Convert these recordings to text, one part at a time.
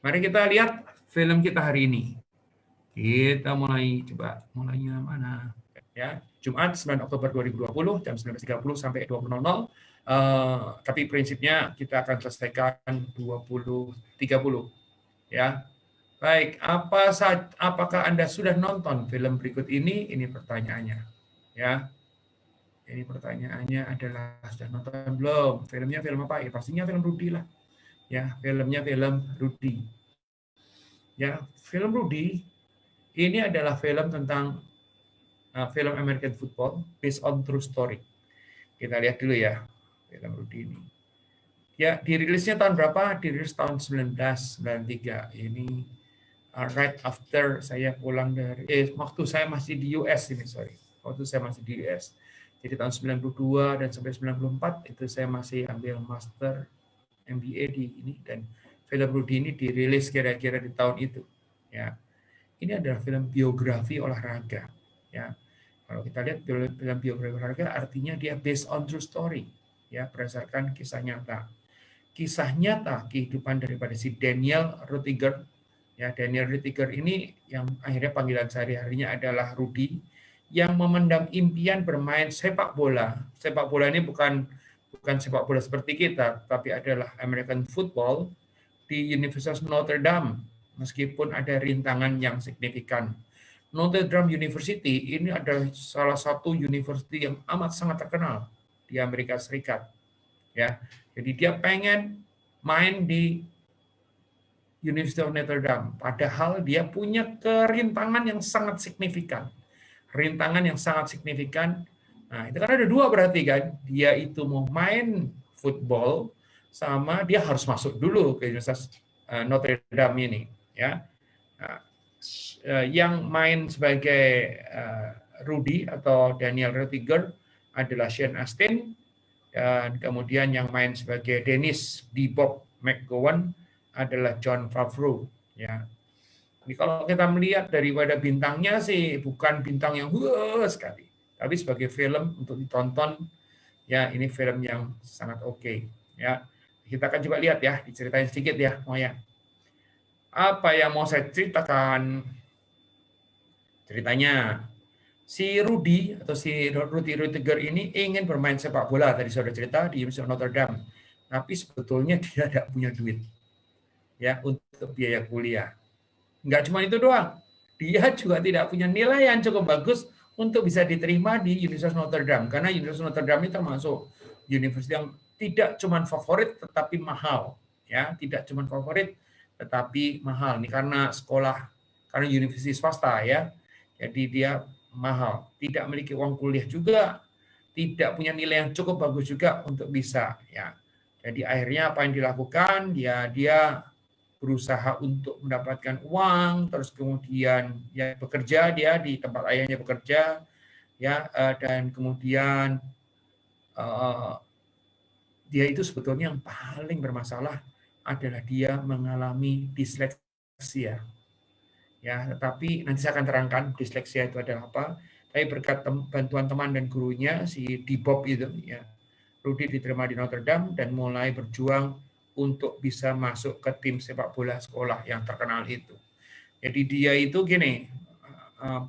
Mari kita lihat film kita hari ini. Kita mulainya mana? Ya, Jumat 9 Oktober 2020 jam 19.30 sampai 20.00. Tapi prinsipnya kita akan selesaikan 20.30 ya. Baik, apakah Anda sudah nonton film berikut ini? Ini pertanyaannya. Ya. Ini pertanyaannya adalah sudah nonton belum? Filmnya film apa? Ya pastinya film Rudy lah. Ya, filmnya film Rudy. Ya, film Rudy ini adalah film tentang film American football based on true story. Kita lihat dulu ya film Rudy ini. Ya, dirilisnya tahun berapa? Dirilis tahun 1993. Ini right after saya pulang dari waktu saya masih di US ini, sorry. Waktu saya masih di US. Jadi tahun 92 dan sampai 94 itu saya masih ambil master MBA di ini, dan film Rudy ini dirilis kira-kira di tahun itu. Ya, ini adalah film biografi olahraga. Ya, kalau kita lihat film biografi olahraga artinya dia based on true story, ya, berdasarkan kisah nyata. Kisah nyata kehidupan daripada si Daniel Ruettiger. Ya, Daniel Ruettiger ini yang akhirnya panggilan sehari-harinya adalah Rudy, yang memendam impian bermain sepak bola. Sepak bola ini bukan sepak bola seperti kita, tapi adalah American football di Universitas Notre Dame, meskipun ada rintangan yang signifikan. Notre Dame University ini adalah salah satu university yang amat sangat terkenal di Amerika Serikat. Ya, jadi dia pengen main di University of Notre Dame, padahal dia punya kerintangan yang sangat signifikan. Rintangan yang sangat signifikan. Nah, itu kan ada dua berarti kan. Dia itu mau main football sama dia harus masuk dulu ke Universitas Notre Dame ini, ya. Nah, yang main sebagai Rudy atau Daniel Ruettiger adalah Sean Astin, dan kemudian yang main sebagai Dennis Bob McGowan adalah Jon Favreau, ya. Jadi kalau kita melihat daripada bintangnya sih bukan bintang yang sekali, tapi sebagai film untuk ditonton, ya ini film yang sangat oke. Ya, kita akan coba lihat ya, diceritain sedikit ya, Moya. Apa yang mau saya ceritakan? Ceritanya, si Rudy atau si Rudy Ruettiger ini ingin bermain sepak bola, tadi sudah cerita di University of Notre Dame, tapi sebetulnya dia tidak punya duit, ya, untuk biaya kuliah. Nggak cuma itu doang, dia juga tidak punya nilai yang cukup bagus untuk bisa diterima di Universitas Notre Dame, karena Universitas Notre Dame itu termasuk universitas yang tidak cuma favorit tetapi mahal, ya, tidak cuma favorit tetapi mahal. Ini karena universitas swasta, ya, jadi dia mahal, tidak memiliki uang kuliah juga, tidak punya nilai yang cukup bagus juga untuk bisa, ya. Jadi akhirnya apa yang dilakukan, dia berusaha untuk mendapatkan uang, terus kemudian ya bekerja dia di tempat ayahnya bekerja, ya, dan kemudian dia itu sebetulnya yang paling bermasalah adalah dia mengalami disleksia, ya. Tetapi nanti saya akan terangkan disleksia itu adalah apa. Tapi berkat bantuan teman dan gurunya si Bob itu, ya, Rudy diterima di Notre Dame dan mulai berjuang untuk bisa masuk ke tim sepak bola sekolah yang terkenal itu. Jadi dia itu gini,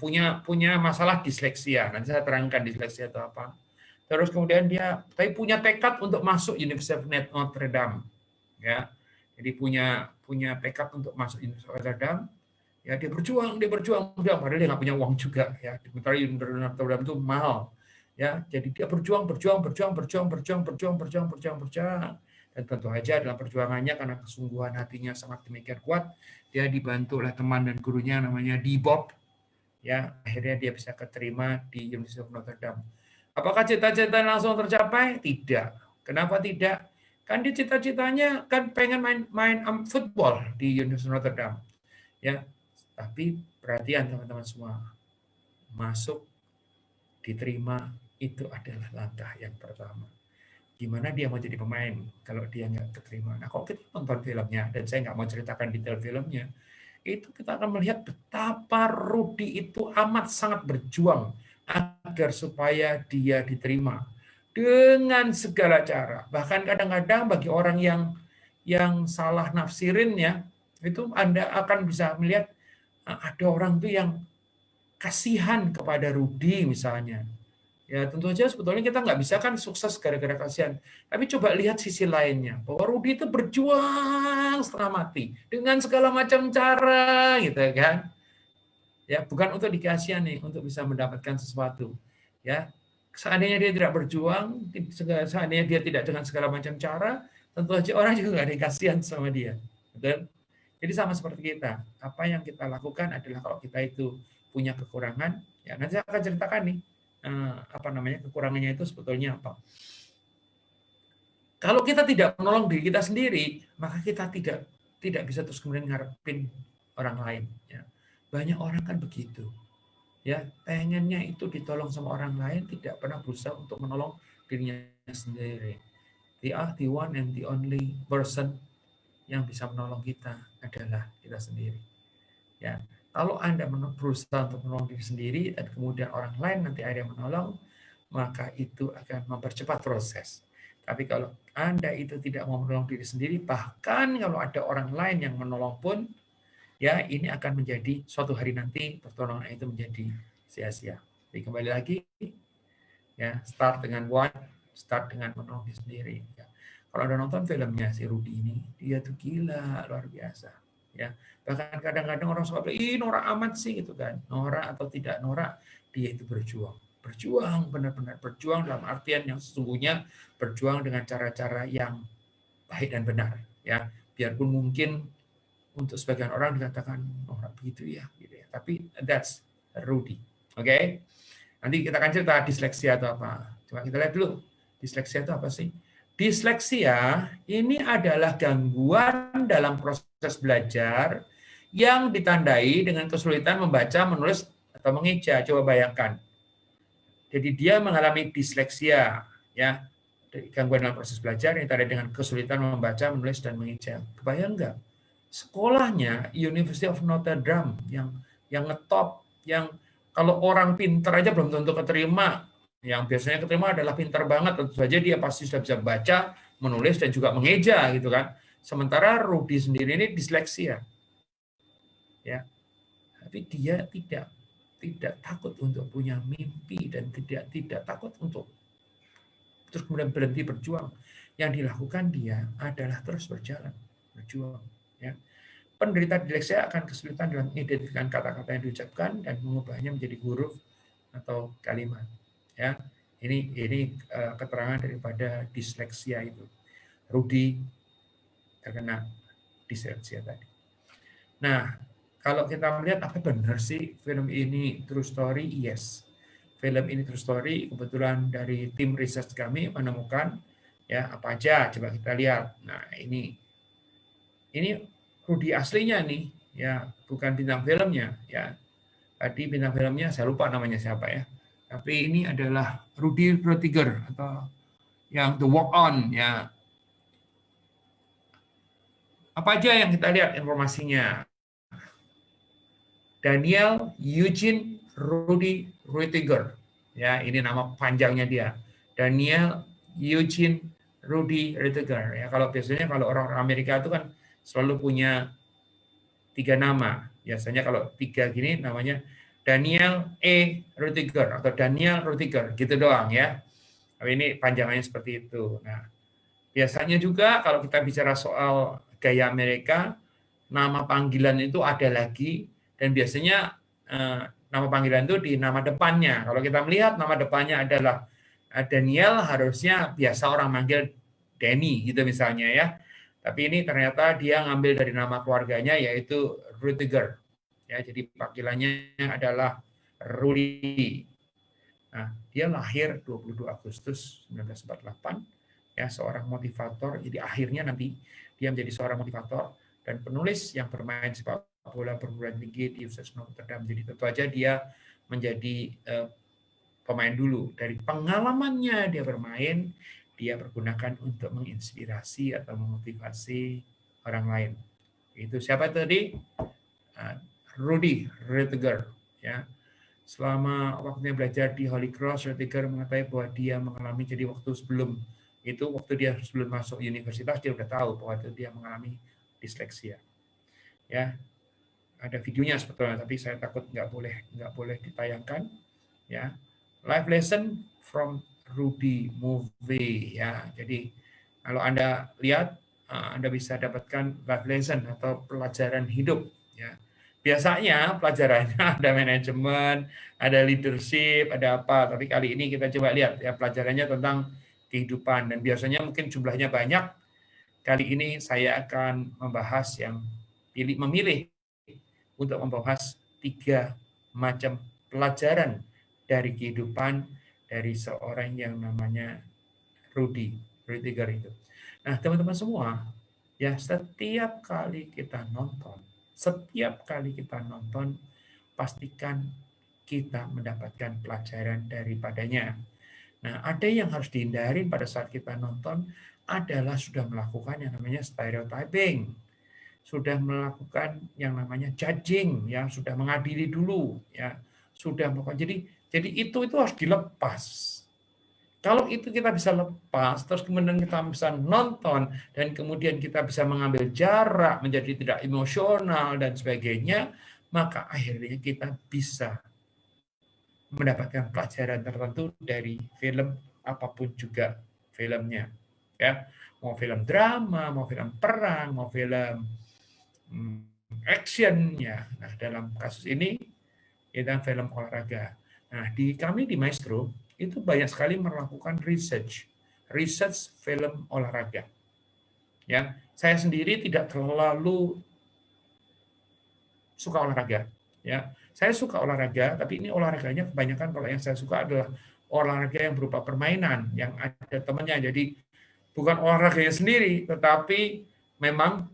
punya masalah disleksia. Nanti saya terangkan disleksia itu apa. Terus kemudian dia tapi punya tekad untuk masuk University of Notre Dame, ya. Jadi punya tekad untuk masuk University of Notre Dame. Ya, dia berjuang, padahal dia nggak punya uang juga, ya. Sementara University of Notre Dame itu mahal. Ya, jadi dia berjuang. Dan tentu saja dalam perjuangannya karena kesungguhan hatinya sangat demikian kuat, dia dibantu oleh teman dan gurunya namanya Bob. Ya, akhirnya dia bisa keterima di University of Notre Dame. Apakah cita-cita langsung tercapai? Tidak. Kenapa tidak? Kan dia cita-citanya kan pengen main football di University of Notre Dame. Ya, tapi perhatian teman-teman semua. Masuk, diterima, itu adalah langkah yang pertama. Gimana dia mau jadi pemain kalau dia nggak keterima? Nah, kalau kita nonton filmnya, dan saya nggak mau ceritakan detail filmnya, itu kita akan melihat betapa Rudy itu amat sangat berjuang agar supaya dia diterima dengan segala cara. Bahkan kadang-kadang bagi orang yang salah nafsirin, ya, Itu Anda akan bisa melihat ada orang tuh yang kasihan kepada Rudy misalnya. Ya tentu saja sebetulnya kita nggak bisa kan sukses gara-gara kasihan. Tapi coba lihat sisi lainnya, bahwa Rudy itu berjuang setengah mati dengan segala macam cara, gitu kan? Ya bukan untuk dikasihani, untuk bisa mendapatkan sesuatu. Ya seandainya dia tidak berjuang, seandainya dia tidak dengan segala macam cara, tentu saja orang juga nggak ada kasihan sama dia. Betul? Jadi sama seperti kita. Apa yang kita lakukan adalah kalau kita itu punya kekurangan, ya nanti saya akan ceritakan nih apa namanya kekurangannya itu sebetulnya apa. Kalau kita tidak menolong diri kita sendiri, maka kita tidak bisa terus kemudian ngarepin orang lain. Ya. Banyak orang kan begitu. Ya, pengennya itu ditolong sama orang lain, tidak pernah berusaha untuk menolong dirinya sendiri. The one and the only person yang bisa menolong kita adalah kita sendiri. Ya, kalau Anda berusaha untuk menolong diri sendiri dan kemudian orang lain nanti ada yang menolong, maka itu akan mempercepat proses. Tapi kalau Anda itu tidak mau menolong diri sendiri, bahkan kalau ada orang lain yang menolong pun, ya ini akan menjadi suatu hari nanti pertolongan itu menjadi sia-sia. Jadi kembali lagi, ya start dengan what, start dengan menolong diri sendiri. Ya. Kalau Anda nonton filmnya si Rudy ini, dia tuh gila luar biasa. Ya, bahkan kadang-kadang orang suka bilang, ih norak amat sih gitu kan, norak atau tidak norak, dia itu berjuang benar-benar berjuang dalam artian yang sesungguhnya berjuang dengan cara-cara yang baik dan benar, ya biarpun mungkin untuk sebagian orang dikatakan norak begitu ya, gitu ya, tapi that's Rudy, oke? Nanti kita akan cerita disleksia itu apa. Coba kita lihat dulu, disleksia itu apa sih? Disleksia ini adalah gangguan dalam proses belajar yang ditandai dengan kesulitan membaca, menulis, atau mengeja. Coba bayangkan. Jadi dia mengalami disleksia, ya, gangguan dalam proses belajar yang ditandai dengan kesulitan membaca, menulis, dan mengeja. Kebayang nggak? Sekolahnya University of Notre Dame yang ngetop, yang kalau orang pinter aja belum tentu keterima. Yang biasanya keterima adalah pinter banget, tentu saja dia pasti sudah bisa baca, menulis, dan juga mengeja gitu kan. Sementara Rudy sendiri ini disleksia, ya. Tapi dia tidak takut untuk punya mimpi dan tidak takut untuk terus kemudian berhenti berjuang. Yang dilakukan dia adalah terus berjuang, ya. Penderita disleksia akan kesulitan dalam mengidentifikasi kata-kata yang diucapkan dan mengubahnya menjadi huruf atau kalimat. Ya, ini keterangan daripada disleksia itu. Rudy terkena disleksia tadi. Nah, kalau kita melihat apa benar sih film ini true story? Yes, film ini true story. Kebetulan dari tim riset kami menemukan ya apa aja. Coba kita lihat. Nah, ini Rudy aslinya nih, ya bukan bintang filmnya, ya. Tadi bintang filmnya saya lupa namanya siapa ya. Tapi ini adalah Rudy Ruettiger atau yang The Walk On, ya. Apa aja yang kita lihat informasinya? Daniel Eugene Rudy Ruettiger, ya ini nama panjangnya dia. Daniel Eugene Rudy Ruettiger, ya kalau biasanya kalau orang Amerika itu kan selalu punya 3 nama. Biasanya kalau 3 gini namanya Daniel E. Ruettiger atau Daniel Ruettiger, gitu doang ya. Tapi ini panjangannya seperti itu. Nah, biasanya juga kalau kita bicara soal gaya Amerika, nama panggilan itu ada lagi, dan biasanya nama panggilan itu di nama depannya. Kalau kita melihat nama depannya adalah Daniel, harusnya biasa orang manggil Danny gitu misalnya ya. Tapi ini ternyata dia ngambil dari nama keluarganya yaitu Ruettiger. Ya, jadi panggilannya adalah Rudy. Nah, dia lahir 22 Agustus 1948, ya seorang motivator. Jadi akhirnya nanti dia menjadi seorang motivator dan penulis yang bermain sepak bola perguruan tinggi di Universitas Notre Dame. Jadi tentu saja dia menjadi pemain dulu. Dari pengalamannya dia bermain, dia pergunakan untuk menginspirasi atau memotivasi orang lain. Itu siapa tadi? Rudy Ruettiger, ya. Selama waktunya belajar di Holy Cross, Ruettiger mengetahui bahwa dia mengalami, jadi waktu sebelum itu, waktu dia sebelum masuk universitas, dia sudah tahu bahwa itu dia mengalami disleksia. Ya, ada videonya sebetulnya, tapi saya takut nggak boleh ditayangkan. Ya, live lesson from Rudy movie. Ya, jadi kalau Anda lihat, Anda bisa dapatkan live lesson atau pelajaran hidup. Ya, biasanya pelajarannya ada manajemen, ada leadership, ada apa. Tapi kali ini kita coba lihat ya pelajarannya tentang kehidupan, dan biasanya mungkin jumlahnya banyak. Kali ini saya akan membahas memilih untuk membahas 3 macam pelajaran dari kehidupan dari seorang yang namanya Rudy Rudiger itu. Nah, teman-teman semua, ya setiap kali kita nonton, pastikan kita mendapatkan pelajaran daripadanya. Nah, ada yang harus dihindari pada saat kita nonton adalah sudah melakukan yang namanya stereotyping, sudah melakukan yang namanya judging, ya sudah mengadili dulu, ya sudah melakukan. Jadi itu harus dilepas. Kalau itu kita bisa lepas, terus kemudian kita bisa nonton, dan kemudian kita bisa mengambil jarak, menjadi tidak emosional dan sebagainya, maka akhirnya kita bisa mendapatkan pelajaran tertentu dari film apapun juga filmnya. Ya, mau film drama, mau film perang, mau film action, ya. Nah, dalam kasus ini kita film olahraga. Nah, kami di Maestro itu banyak sekali melakukan research film olahraga. Ya, saya sendiri tidak terlalu suka olahraga. Ya, saya suka olahraga, tapi ini olahraganya kebanyakan kalau yang saya suka adalah olahraga yang berupa permainan, yang ada temannya. Jadi bukan olahraganya sendiri, tetapi memang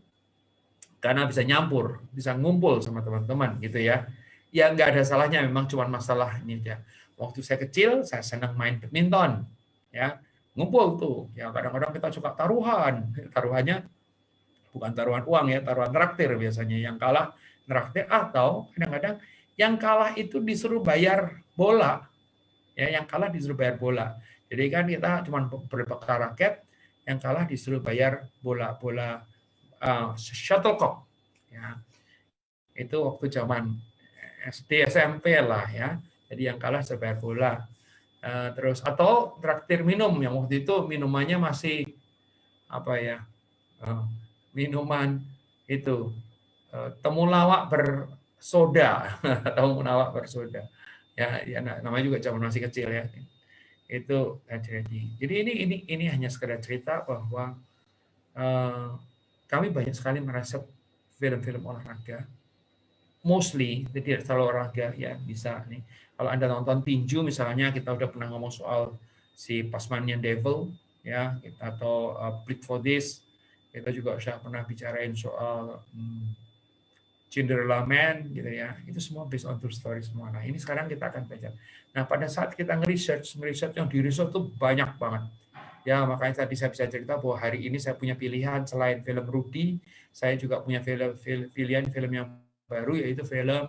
karena bisa nyampur, bisa ngumpul sama teman-teman gitu ya. Ya nggak ada salahnya, memang cuma masalah ini aja. Waktu saya kecil, saya senang main badminton, ya ngumpul tuh. Ya kadang-kadang kita suka taruhannya bukan taruhan uang ya, taruhan traktir biasanya. Yang kalah traktir, atau kadang-kadang yang kalah itu disuruh bayar bola, ya yang kalah disuruh bayar bola. Jadi kan kita cuma berbekal raket, yang kalah disuruh bayar bola shuttlecock, ya itu waktu zaman SD SMP lah ya. Jadi yang kalah bayar bola. Terus atau traktir minum, yang waktu itu minumannya masih apa ya, minuman itu temulawak bersoda temulawak bersoda ya, namanya juga zaman masih kecil ya. Itu jadi ini hanya sekedar cerita bahwa kami banyak sekali merasa film-film olahraga, mostly tidak selalu olahraga ya. Bisa nih kalau Anda nonton tinju misalnya, kita udah pernah ngomong soal si Tasmanian Devil ya, atau Bleed for This. Kita juga sudah pernah bicarain soal Cinderella Man gitu ya. Itu semua based on true story semua. Nah, ini sekarang kita akan belajar. Nah, pada saat kita nge-research yang di-research tuh banyak banget. Ya, makanya tadi saya bisa cerita bahwa hari ini saya punya pilihan selain film Rudy, saya juga punya pilihan film yang baru, yaitu film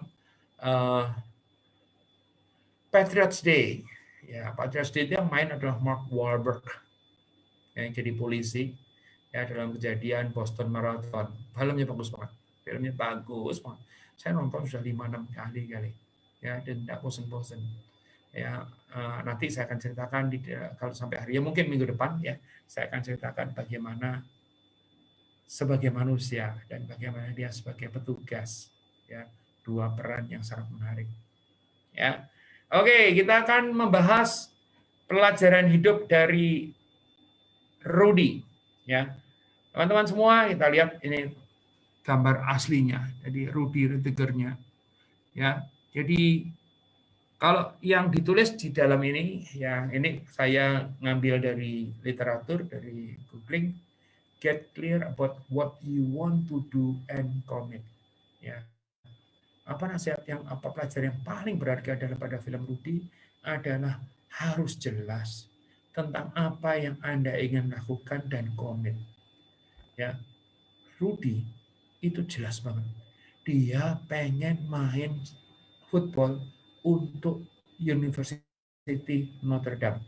Patriots Day. Ya, Patriots Day itu yang main adalah Mark Wahlberg yang jadi polisi ya dalam kejadian Boston Marathon. Filmnya bagus banget. Saya nonton sudah 5-6 kali ya, dan tidak bosan-bosan. Ya, nanti saya akan ceritakan kalau sampai hari mungkin minggu depan ya, saya akan ceritakan bagaimana sebagai manusia dan bagaimana dia sebagai petugas, ya, dua peran yang sangat menarik. Ya, oke, kita akan membahas pelajaran hidup dari Rudy. Ya, teman-teman semua, kita lihat ini gambar aslinya, jadi Rudy Rudiger-nya. Ya, jadi kalau yang ditulis di dalam ini, yang ini saya ngambil dari literatur, dari googling, get clear about what you want to do and commit. Ya, apa pelajaran yang paling berharga daripada film Rudy adalah harus jelas tentang apa yang Anda ingin lakukan dan komit. Ya, Rudy itu jelas banget. Dia pengen main football untuk University Notre Dame.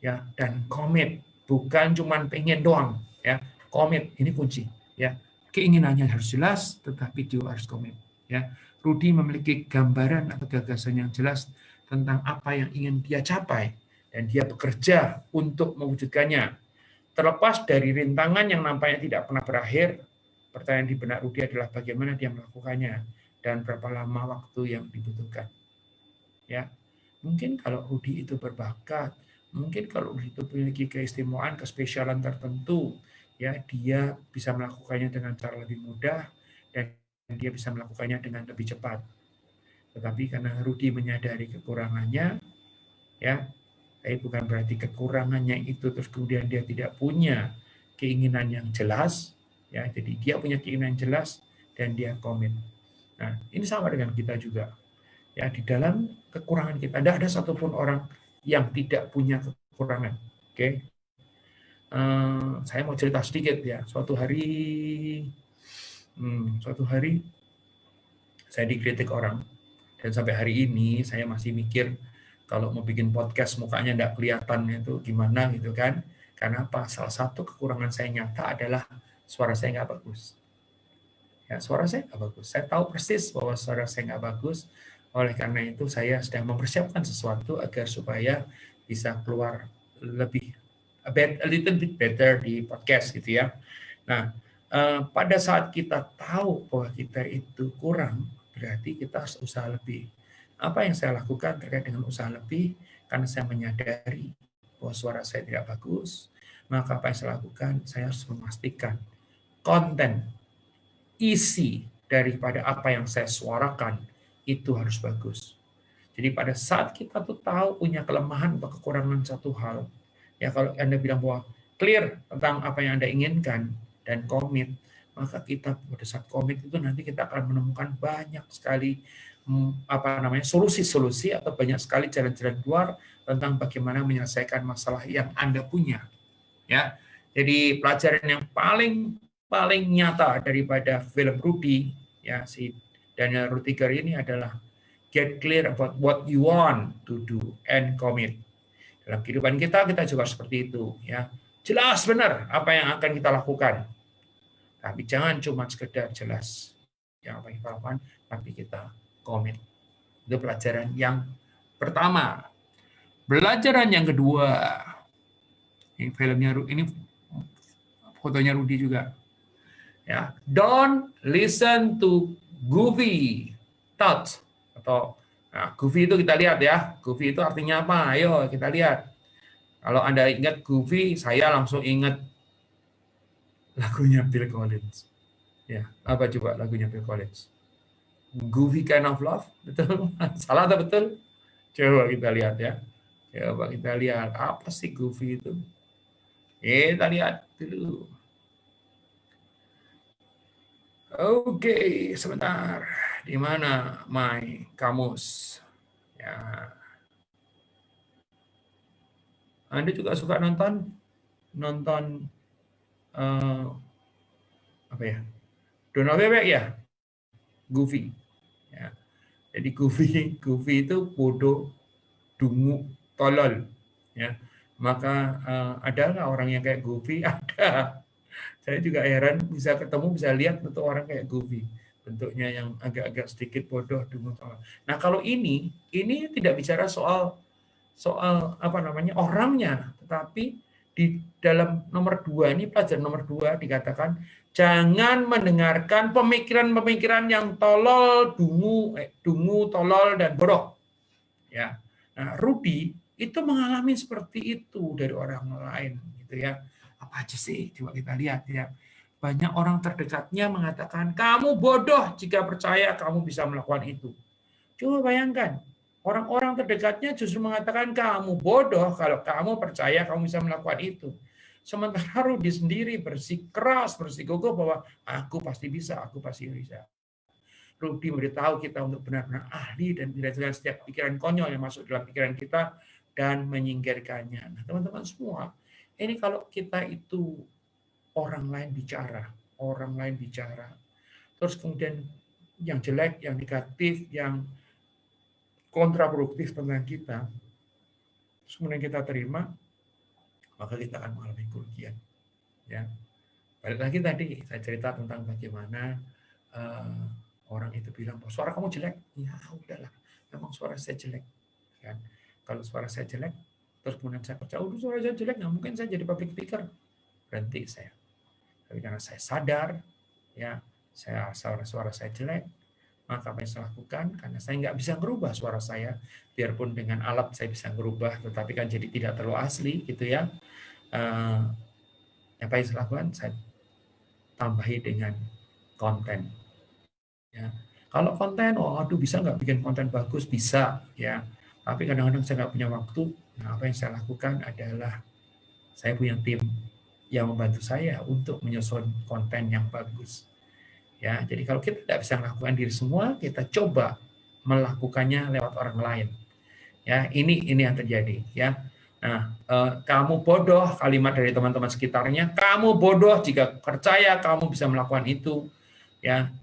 Ya, dan komit, bukan cuma pengen doang, ya. Komit ini kunci, ya. keinginannya harus jelas, tetapi dia harus komit. Ya, Rudy memiliki gambaran atau gagasan yang jelas tentang apa yang ingin dia capai, dan dia bekerja untuk mewujudkannya. Terlepas dari rintangan yang nampaknya tidak pernah berakhir, pertanyaan di benak Rudy adalah bagaimana dia melakukannya dan berapa lama waktu yang dibutuhkan. Ya, mungkin kalau Rudy itu berbakat, mungkin kalau Rudy itu memiliki keistimewaan, kespesialan tertentu, ya dia bisa melakukannya dengan cara lebih mudah dan dia bisa melakukannya dengan lebih cepat. Tetapi karena Rudy menyadari kekurangannya, ya, tapi bukan berarti kekurangannya itu terus kemudian dia tidak punya keinginan yang jelas, ya. Jadi dia punya keinginan yang jelas dan dia komit. Nah, ini sama dengan kita juga. Ya, di dalam kekurangan kita, tidak ada satupun orang yang tidak punya kekurangan. Oke, saya mau cerita sedikit ya. Suatu hari saya dikritik orang, dan sampai hari ini saya masih mikir kalau mau bikin podcast mukanya tidak kelihatan itu gimana gitu kan. Karena apa? Salah satu kekurangan saya nyata adalah suara saya nggak bagus. Ya, suara saya nggak bagus. Saya tahu persis bahwa suara saya nggak bagus. Oleh karena itu saya sedang mempersiapkan sesuatu agar supaya bisa keluar lebih a little bit better di podcast gitu ya. Nah, pada saat kita tahu bahwa kita itu kurang, berarti kita harus usaha lebih. Apa yang saya lakukan terkait dengan usaha lebih? Karena saya menyadari bahwa suara saya tidak bagus, maka apa yang saya lakukan? Saya harus memastikan konten, isi daripada apa yang saya suarakan itu harus bagus. Jadi pada saat kita tuh tahu punya kelemahan atau kekurangan satu hal, ya kalau Anda bilang bahwa clear tentang apa yang Anda inginkan dan komit, maka kita pada saat komit itu nanti kita akan menemukan banyak sekali solusi-solusi atau banyak sekali jalan-jalan keluar tentang bagaimana menyelesaikan masalah yang Anda punya. Ya, jadi pelajaran yang paling nyata daripada film Rudy, ya si Daniel Ruttiger ini adalah get clear about what you want to do and commit. Dalam kehidupan kita juga seperti itu, ya. Jelas benar apa yang akan kita lakukan. Tapi jangan cuma sekedar jelas yang apa yang kita lakukan, tapi kita komit. Itu pelajaran yang pertama. Pelajaran yang kedua, ini filmnya, ini fotonya Rudy juga. Ya, don't listen to goofy thoughts, atau goofy itu kita lihat ya. Goofy itu artinya apa? Ayo kita lihat. Kalau Anda ingat goofy, saya langsung ingat lagunya Phil Collins. Ya, apa coba lagunya Phil Collins? Goofy Kind of Love, betul? Salah atau betul? Coba kita lihat ya. Coba kita lihat apa sih goofy itu? Kita lihat dulu. Oke, sebentar. Di mana my kamus? Ya. Anda juga suka nonton apa ya? Donald Bebek ya? Goofy. Ya. Jadi Goofy itu bodoh, dungu, tolol. Ya. Maka ada nggak orang yang kayak Goofy? Ada. Saya juga heran bisa ketemu, bisa lihat untuk orang kayak Goofy. Bentuknya yang agak-agak sedikit bodoh, dungu, tolol. Nah kalau ini tidak bicara soal apa namanya orangnya, tetapi di dalam nomor 2 ini, pelajaran nomor 2 dikatakan jangan mendengarkan pemikiran-pemikiran yang tolol, dungu, tolol dan bodoh. Ya. Nah, Rudy itu mengalami seperti itu dari orang lain gitu ya. Apa aja sih? Coba kita lihat ya. Banyak orang terdekatnya mengatakan, "Kamu bodoh jika percaya kamu bisa melakukan itu." Coba bayangkan, orang-orang terdekatnya justru mengatakan kamu bodoh kalau kamu percaya kamu bisa melakukan itu. Sementara Rudy sendiri bersikeras, bersikukuh bahwa aku pasti bisa, aku pasti bisa. Rudy memberitahu kita untuk benar-benar ahli dan menyelesaikan setiap pikiran konyol yang masuk dalam pikiran kita dan menyingkirkannya. Nah, teman-teman semua, ini kalau kita itu orang lain bicara, terus kemudian yang jelek, yang negatif, yang kontraproduktif tentang kita, kemudian kita terima, maka kita akan mengalami kerugian. Ya, Balik lagi tadi saya cerita tentang bagaimana orang itu bilang, suara kamu jelek. Ya udahlah, memang suara saya jelek. Kan? Kalau suara saya jelek, terus kemudian saya percaya, suara saya jelek, nggak mungkin saya jadi public speaker. Berhenti saya. Tapi karena saya sadar, ya suara saya jelek, maka apa yang saya lakukan, karena saya nggak bisa merubah suara saya, biarpun dengan alat saya bisa merubah, tetapi kan jadi tidak terlalu asli, gitu ya. Apa yang saya lakukan, saya tambahi dengan konten. Ya. Kalau konten, aduh bisa nggak bikin konten bagus? Bisa, ya. Tapi kadang-kadang saya nggak punya waktu. Nah, apa yang saya lakukan adalah saya punya tim yang membantu saya untuk menyusun konten yang bagus. Ya, jadi kalau kita tidak bisa melakukan diri semua, kita coba melakukannya lewat orang lain. Ya, ini yang terjadi. Ya, nah, kamu bodoh, kalimat dari teman-teman sekitarnya. Kamu bodoh jika percaya kamu bisa melakukan itu. Ya,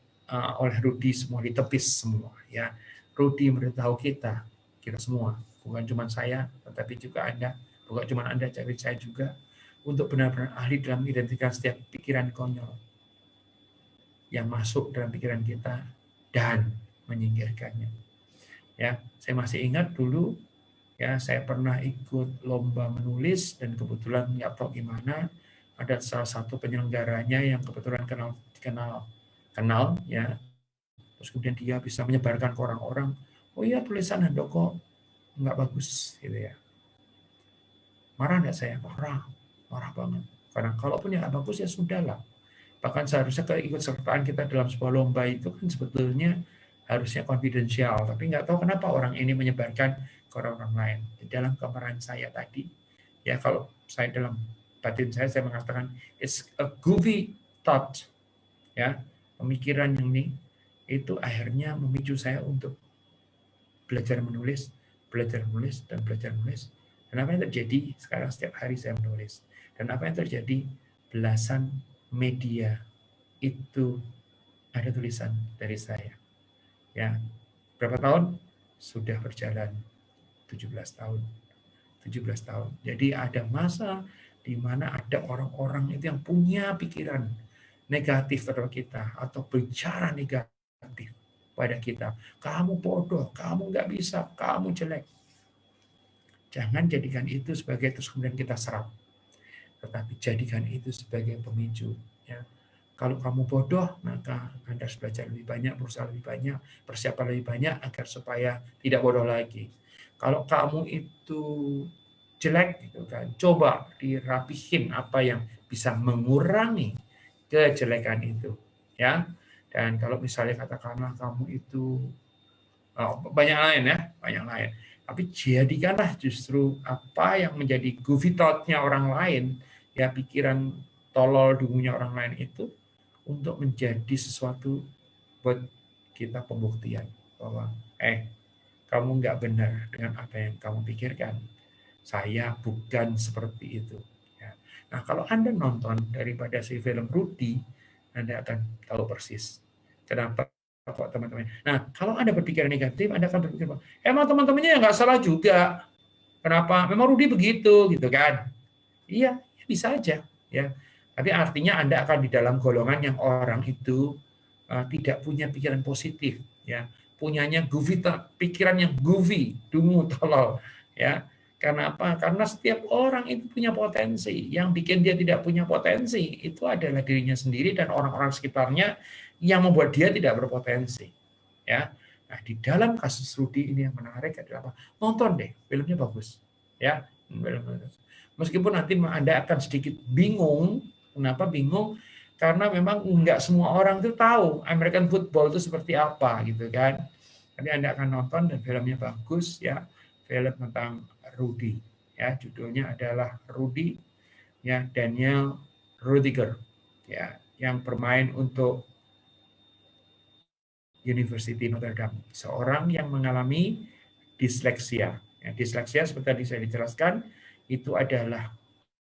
oleh Rudy semua ditepis semua. Ya, Rudy memberitahu kita semua, bukan cuma saya, tetapi juga Anda, bukan cuma Anda, tapi saya juga, untuk benar-benar ahli dalam identifikasi setiap pikiran konyol yang masuk dalam pikiran kita dan menyingkirkannya. Ya, saya masih ingat dulu, ya, saya pernah ikut lomba menulis dan kebetulan nggak tahu gimana ada salah satu penyelenggaranya yang kebetulan kenal, ya. Terus kemudian dia bisa menyebarkan ke orang-orang, oh iya tulisan Handoko nggak bagus, gitu ya. Marah nggak saya? Marah banget. Karena kalaupun yang nggak bagus ya sudahlah. Bahkan seharusnya keikutsertaan kita dalam sebuah lomba itu kan sebetulnya harusnya konfidensial, tapi nggak tahu kenapa orang ini menyebarkan ke orang-orang lain. Di dalam kemarahan saya tadi, ya kalau saya dalam batin saya mengatakan it's a goofy thought, ya, pemikiran yang ini itu akhirnya memicu saya untuk belajar menulis, dan belajar menulis. Dan apa yang terjadi sekarang setiap hari saya menulis. Dan apa yang terjadi, belasan media itu ada tulisan dari saya. Ya, berapa tahun? Sudah berjalan 17 tahun. 17 tahun. Jadi ada masa di mana ada orang-orang itu yang punya pikiran negatif terhadap kita atau bicara negatif pada kita. Kamu bodoh, kamu nggak bisa, kamu jelek. Jangan jadikan itu sebagai terus kemudian kita serap. Tetapi jadikan itu sebagai pemicu. Ya. Kalau kamu bodoh, maka Anda harus belajar lebih banyak, berusaha lebih banyak, persiapan lebih banyak agar supaya tidak bodoh lagi. Kalau kamu itu jelek, gitu kan, coba dirapihin apa yang bisa mengurangi kejelekan itu, ya. Dan kalau misalnya katakanlah kamu itu banyak lain. Tapi jadikanlah justru apa yang menjadi goofy thought-nya orang lain, ya pikiran tolol dungunya orang lain itu, untuk menjadi sesuatu buat kita pembuktian bahwa kamu nggak benar dengan apa yang kamu pikirkan. Saya bukan seperti itu. Ya. Nah, kalau Anda nonton daripada si film Rudy, Anda akan tahu persis kenapa kok teman-teman. Nah, kalau Anda berpikiran negatif, Anda akan berpikir, emang teman-temannya nggak salah juga. Kenapa? Memang Rudy begitu, gitu kan? Iya, bisa aja. Ya. Tapi artinya Anda akan di dalam golongan yang orang itu tidak punya pikiran positif, ya, punyanya goofy, pikiran yang goofy, dungu, tolol, ya. Karena apa? Karena setiap orang itu punya potensi. Yang bikin dia tidak punya potensi itu adalah dirinya sendiri dan orang-orang sekitarnya yang membuat dia tidak berpotensi, ya. Nah, di dalam kasus Rudy ini yang menarik adalah apa? Nonton deh, filmnya bagus, ya. Meskipun nanti Anda akan sedikit bingung. Kenapa bingung? Karena memang nggak semua orang itu tahu American football itu seperti apa, gitu kan. Nanti Anda akan nonton dan filmnya bagus, ya. Film tentang Rudy, ya, judulnya adalah Rudy, ya, Daniel Rudiger, ya, yang bermain untuk University Notre Dame, seorang yang mengalami disleksia. Ya, disleksia seperti tadi saya dijelaskan itu adalah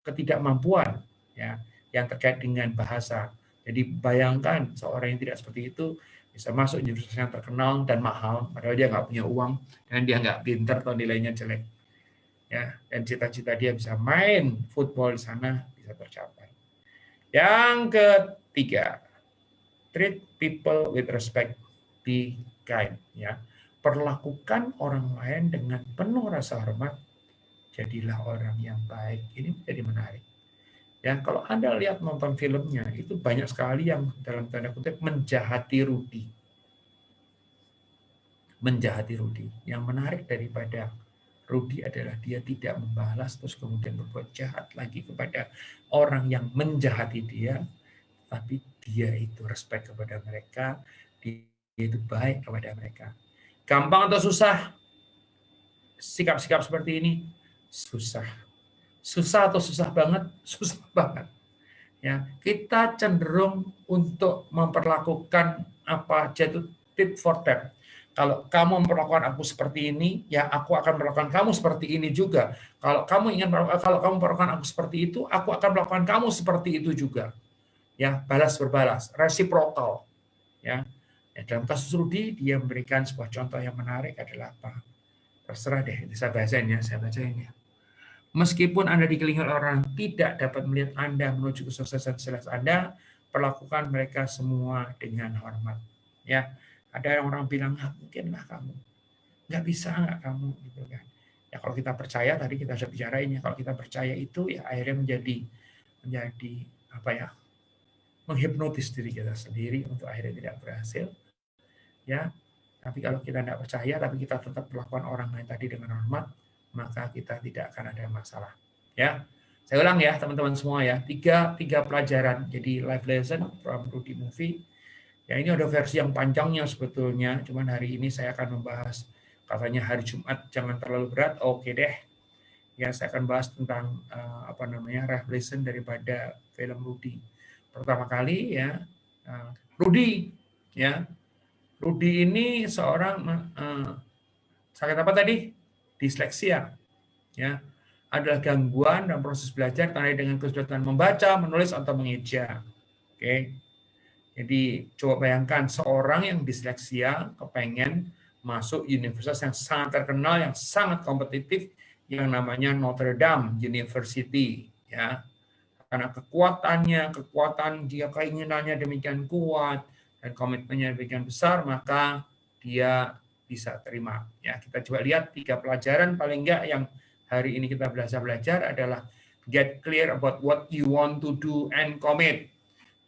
ketidakmampuan, ya, yang terkait dengan bahasa. Jadi bayangkan seorang yang tidak seperti itu bisa masuk universitas yang terkenal dan mahal, padahal dia nggak punya uang dan dia nggak pintar atau nilainya jelek. Ya, dan cita-cita dia bisa main football di sana bisa tercapai. Yang ketiga, treat people with respect, be kind. Ya, perlakukan orang lain dengan penuh rasa hormat. Jadilah orang yang baik. Ini menjadi menarik. Ya, kalau Anda lihat nonton filmnya, itu banyak sekali yang dalam tanda kutip menjahati Rudy. Menjahati Rudy. Yang menarik daripada Rudy adalah dia tidak membalas terus kemudian berbuat jahat lagi kepada orang yang menjahati dia, tapi dia itu respect kepada mereka, dia itu baik kepada mereka. Gampang atau susah? Sikap-sikap seperti ini susah. Susah atau susah banget? Susah banget. Ya, kita cenderung untuk memperlakukan apa jatuh tit for tat. Kalau kamu memperlakukan aku seperti ini, ya aku akan melakukan kamu seperti ini juga. Kalau kamu memperlakukan aku seperti itu, aku akan melakukan kamu seperti itu juga. Ya, balas berbalas, reciprocal. Ya, dalam kasus Rudy, dia memberikan sebuah contoh yang menarik adalah apa? Terserah deh, saya bacain ya, ya. Meskipun Anda dikelilingi orang tidak dapat melihat Anda menuju kesuksesan jelas Anda, perlakukan mereka semua dengan hormat. Ya, ada orang bilang, mungkinlah kamu, nggak bisa nggak kamu, gitu kan? Ya kalau kita percaya, tadi kita sudah bicarain ya, kalau kita percaya itu ya akhirnya menjadi apa ya, menghipnotis diri kita sendiri untuk akhirnya tidak berhasil. Ya, tapi kalau kita tidak percaya, tapi kita tetap melakukan orang lain tadi dengan hormat, maka kita tidak akan ada masalah. Ya, saya ulang ya teman-teman semua ya, tiga pelajaran. Jadi life lesson from Rudy Movie. Ya ini ada versi yang panjangnya sebetulnya, cuman hari ini saya akan membahas katanya hari Jumat jangan terlalu berat. Oke deh. Ya saya akan bahas tentang life lesson daripada film Rudy. Pertama kali ya, Rudy ya. Rudy ini seorang sakit apa tadi? Disleksia. Ya, adalah gangguan dalam proses belajar tandai dengan kesulitan membaca, menulis atau mengeja. Oke. Jadi coba bayangkan seorang yang disleksia kepengen masuk universitas yang sangat terkenal, yang sangat kompetitif, yang namanya Notre Dame University, ya. Karena kekuatan dia, keinginannya demikian kuat dan komitmennya demikian besar, maka dia bisa terima. Ya, kita coba lihat 3 pelajaran paling enggak yang hari ini kita belajar adalah get clear about what you want to do and commit.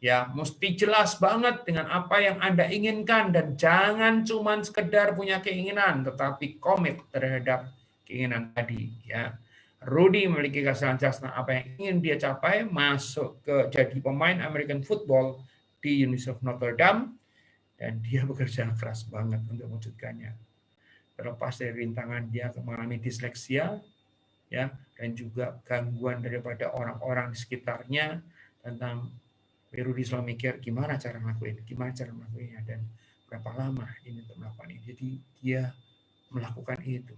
Ya, mesti jelas banget dengan apa yang Anda inginkan dan jangan cuma sekedar punya keinginan tetapi komit terhadap keinginan tadi, ya. Rudy memiliki kesalahan tentang apa yang ingin dia capai, masuk ke jadi pemain American football di University of Notre Dame dan dia bekerja keras banget untuk mewujudkannya. Terlepas dari rintangan dia mengalami disleksia, ya, dan juga gangguan daripada orang-orang di sekitarnya tentang Rudy selalu mikir gimana cara melakukannya dan berapa lama ini untuk melakukan ini. Jadi dia melakukan itu.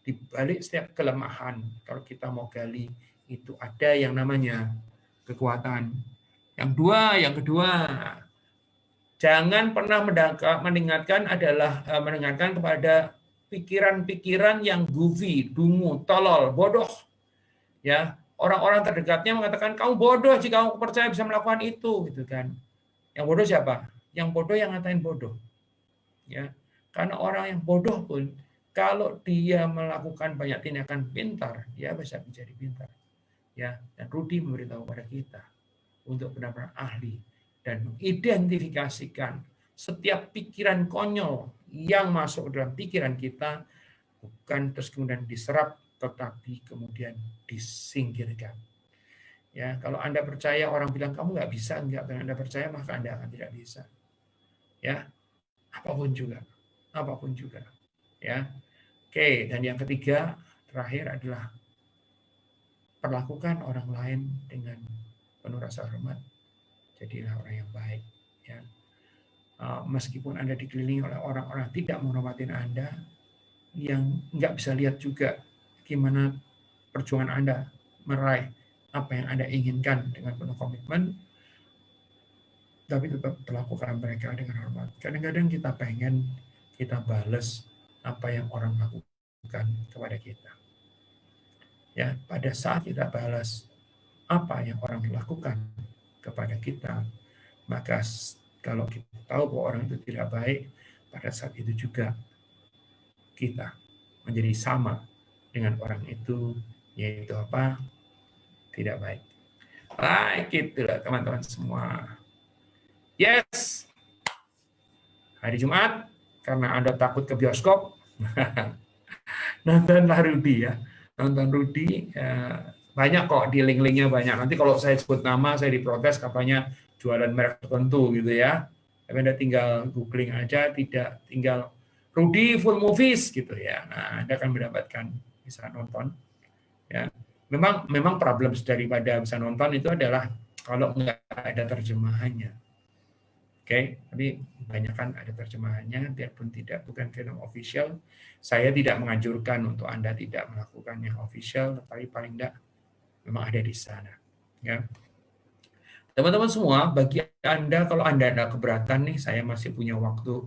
Di balik setiap kelemahan, kalau kita mau gali, itu ada yang namanya kekuatan. Yang kedua, jangan pernah mendengarkan kepada pikiran-pikiran yang goofy, dungu, tolol, bodoh. Ya, orang-orang terdekatnya mengatakan kamu bodoh jika kamu percaya bisa melakukan itu, gitu kan. Yang bodoh siapa? Yang bodoh yang ngatain bodoh. Ya, karena orang yang bodoh pun kalau dia melakukan banyak tindakan pintar, dia bisa menjadi pintar. Ya, dan Rudy memberitahu kepada kita untuk benar-benar ahli dan mengidentifikasikan setiap pikiran konyol yang masuk dalam pikiran kita bukan terus kemudian diserap tetapi kemudian disingkirkan. Ya, kalau Anda percaya orang bilang kamu nggak bisa, Anda percaya maka Anda akan tidak bisa. Ya, apapun juga. Ya, oke. Dan yang ketiga terakhir adalah perlakukan orang lain dengan penuh rasa hormat. Jadilah orang yang baik. Ya, meskipun Anda dikelilingi oleh orang-orang tidak menghormati Anda, yang nggak bisa lihat juga gimana perjuangan Anda meraih apa yang Anda inginkan dengan penuh komitmen, tapi tetap perlakukan mereka dengan hormat. Kadang-kadang kita pengen kita balas apa yang orang lakukan kepada kita. Ya, pada saat kita balas apa yang orang lakukan kepada kita, maka kalau kita tahu bahwa orang itu tidak baik, pada saat itu juga kita menjadi sama dengan orang itu, yaitu apa? Tidak baik. Baik, itulah teman-teman semua. Yes, hari Jumat, karena Anda takut ke bioskop, nontonlah Rudy ya. Nonton Rudy, banyak kok di link-linknya banyak. Nanti kalau saya sebut nama, saya diprotes katanya jualan merek tertentu gitu ya. Tapi Anda tinggal googling aja, tidak tinggal Rudy Full Movies gitu ya. Nah, Anda akan mendapatkan, bisa nonton. Ya. Memang problem daripada bisa nonton itu adalah kalau nggak ada terjemahannya. Oke, tapi kebanyakan ada terjemahannya, biarpun bukan film official. Saya tidak menganjurkan untuk Anda tidak melakukan yang official, tapi paling tidak memang ada di sana. Ya. Teman-teman semua, bagi Anda, kalau Anda ada keberatan nih, saya masih punya waktu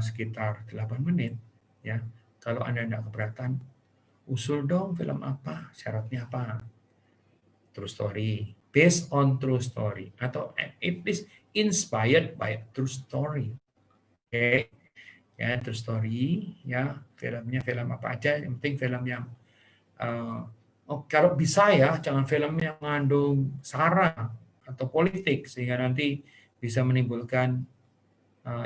sekitar 8 menit. Ya, kalau Anda ada keberatan, usul dong film apa, syaratnya apa? True story, based on true story, atau it is inspired by true story. Oke, ya true story, ya filmnya film apa aja, yang penting film yang kalau bisa ya jangan film yang mengandung sara atau politik sehingga nanti bisa menimbulkan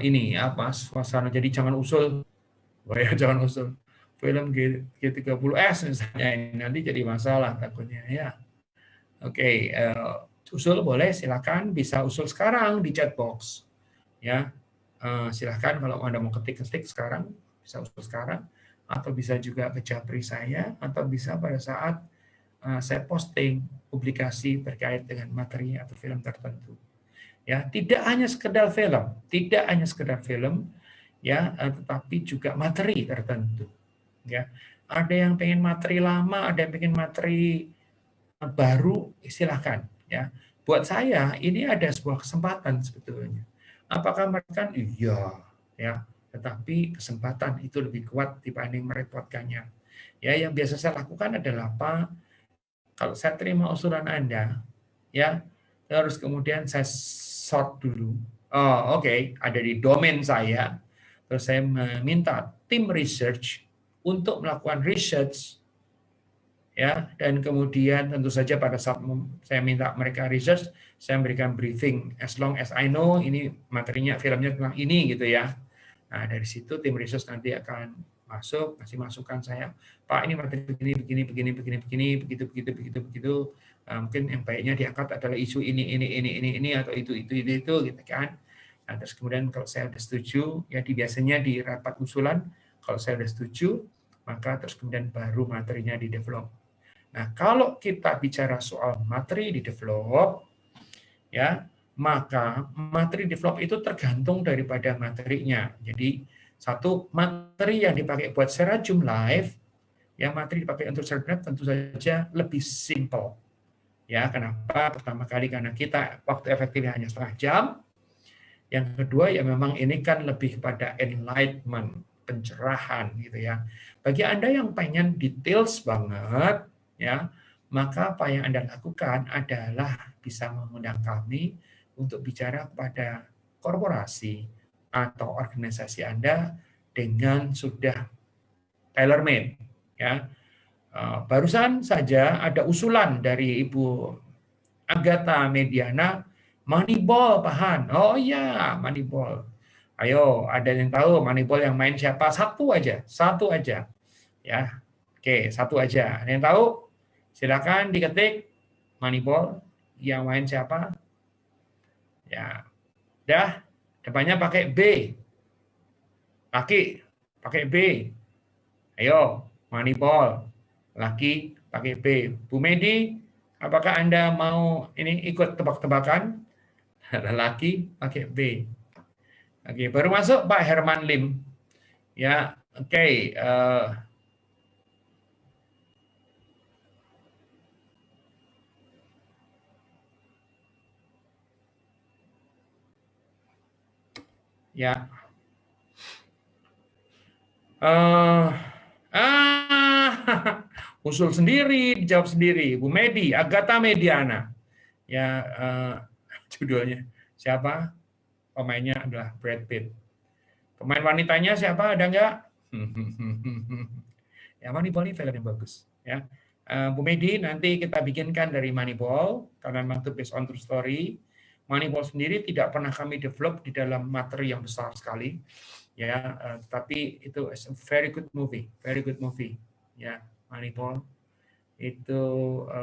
ini apa suasana. Jadi jangan usul, jangan usul film G30S misalnya, ini nanti jadi masalah takutnya ya. Oke, usul boleh, silakan bisa usul sekarang di chat box ya. Silakan kalau Anda mau ketik-ketik sekarang bisa usul sekarang, atau bisa juga ke Japri saya, atau bisa pada saat saya posting publikasi terkait dengan materi atau film tertentu. Ya, tidak hanya sekedar film ya, tetapi juga materi tertentu ya. Ada yang pengen materi lama, ada yang pengen materi baru, silahkan ya. Buat saya ini ada sebuah kesempatan sebetulnya. Apakah mereka? Iya ya, tetapi kesempatan itu lebih kuat dibanding merepotkannya. Ya, yang biasa saya lakukan adalah apa? Kalau saya terima usulan Anda, ya, terus kemudian saya sort dulu. Oh, oke, ada di domain saya. Terus saya meminta tim research untuk melakukan research, ya, dan kemudian tentu saja pada saat saya minta mereka research, saya memberikan briefing as long as I know ini materinya filmnya tentang ini gitu ya. Nah, dari situ tim research nanti akan masuk, kasih masukan saya, Pak ini materi begini, begitu. Mungkin yang baiknya diangkat adalah isu ini, atau itu gitu kan. Nah, terus kemudian kalau saya sudah setuju, ya biasanya di rapat usulan, kalau saya sudah setuju, maka terus kemudian baru materinya di-develop. Nah, kalau kita bicara soal materi di-develop, ya, maka materi develop itu tergantung daripada materinya. Jadi satu materi yang dipakai buat Serajum Live, ya materi dipakai untuk Serajum Live tentu saja lebih simple. Ya, kenapa? Pertama kali karena kita waktu efektifnya hanya setengah jam. Yang kedua ya memang ini kan lebih kepada enlightenment, pencerahan gitu ya. Bagi Anda yang pengen details banget, ya, maka apa yang Anda lakukan adalah bisa mengundang kami untuk bicara kepada korporasi atau organisasi Anda dengan sudah tailor-made. Ya. Barusan saja ada usulan dari Ibu Agatha Mediana, Moneyball, Pak Han. Oh iya, Moneyball. Ayo, ada yang tahu Moneyball yang main siapa? Satu aja. Ya, oke, satu aja. Ada yang tahu? Silakan diketik Moneyball yang main siapa? Ya, dah. Depannya pakai B. Laki pakai B. Ayo, Moneyball. Laki pakai B. Bu Medi, apakah Anda mau ini ikut tebak-tebakan? Laki pakai B. Oke, baru masuk Pak Herman Lim. Ya, oke. Ya. Usul sendiri, dijawab sendiri. Bu Medi, Agatha Mediana. Ya, judulnya. Siapa? Pemainnya adalah Brad Pitt. Pemain wanitanya siapa? Ada nggak? Ya, Moneyball ini film yang bagus. Ya, Bu Medi, nanti kita bikinkan dari Moneyball karena memang itu based on true story. Moneyball sendiri tidak pernah kami develop di dalam materi yang besar sekali, ya, tapi itu is a very good movie. Ya, Moneyball itu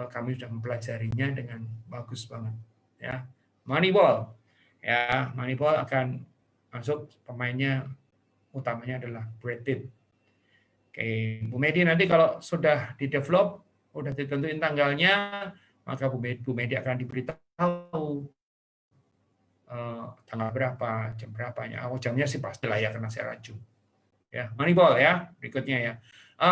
kami sudah mempelajarinya dengan bagus banget. Ya, Moneyball. Ya, Moneyball akan masuk, pemainnya utamanya adalah Brad Pitt. Oke, Bu Medi nanti kalau sudah di-develop, udah ditentuin tanggalnya, maka Bu Medi akan diberitahu tanggal berapa, jam berapanya. Jamnya sih pasti lah ya, karena saya raju. Ya, Moneyball ya, berikutnya ya.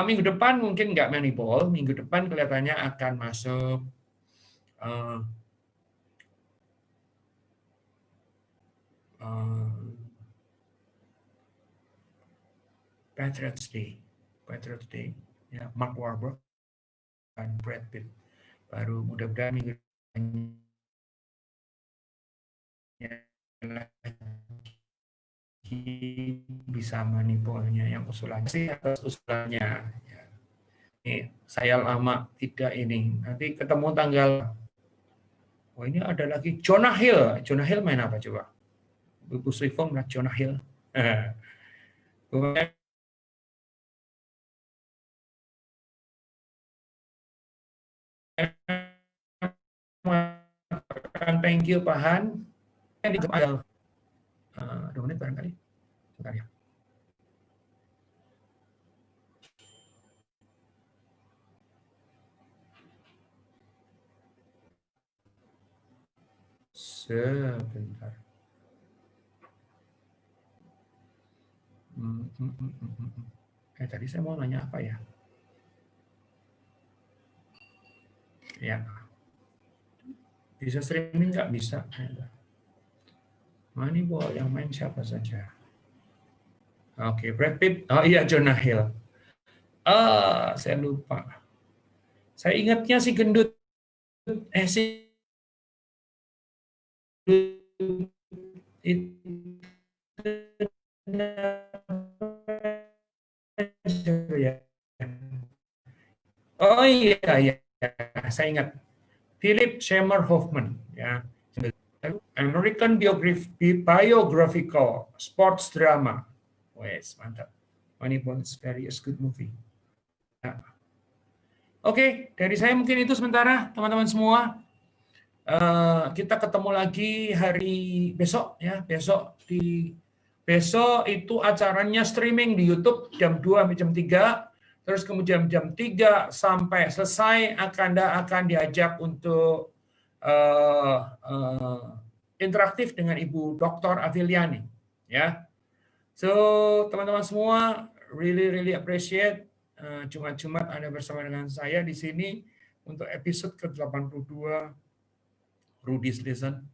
Minggu depan mungkin nggak Moneyball, minggu depan kelihatannya akan masuk Patriots Day, ya, Mark Wahlberg dan Brad Pitt. Baru mudah-mudahan minggu bisa Moneyball-nya yang usulannya sih atas usulannya. Ya. Ini saya lama tidak ini. Nanti ketemu tanggal. Oh, ini ada lagi Jonah Hill. Jonah Hill main apa coba? Bu Suifong lah Jonah Hill. Thank you Pak Han. Di 2 menit barangkali. Bentar ya. Sebentar. Tadi saya mau nanya apa ya? Ya. Bisa streaming nggak? Bisa. Moneyball yang main siapa saja? Oke, Brad Pitt. Oh iya, Jonah Hill. Saya lupa. Saya ingatnya si gendut. Si oh iya, saya ingat. Philip Seymour Hoffman, ya. American biographical sports drama. Wes, mantap. Moneyball is very good movie. Ya. Oke, dari saya mungkin itu sementara, teman-teman semua. Kita ketemu lagi hari besok, ya. Besok itu acaranya streaming di YouTube jam 2 sampai jam 3. Terus kemudian jam 3 sampai selesai akan diajak untuk interaktif dengan Ibu Dr. Aviliani, ya. So teman-teman semua, really appreciate Jumat-Jumat Anda bersama dengan saya di sini untuk episode ke-82 Rudy's Lesson.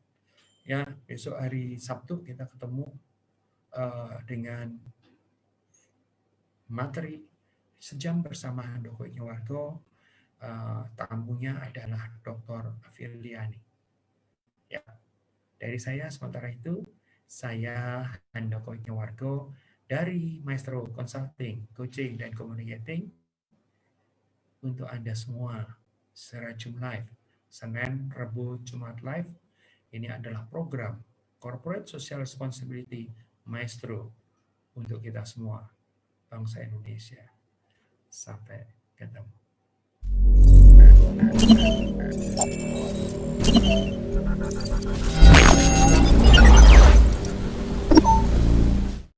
Ya, besok hari Sabtu kita ketemu dengan materi sejam bersama Handoko Ignowarto. Tamunya adalah Dr. Aviliani. Ya, dari saya sementara itu, saya Handoko Ignowarto dari Maestro Consulting, Coaching, dan Communicating untuk Anda semua secara Zoom Live, Senin, Rabu, Jumat Live. Ini adalah program Corporate Social Responsibility Maestro untuk kita semua, bangsa Indonesia. Sampai ketemu.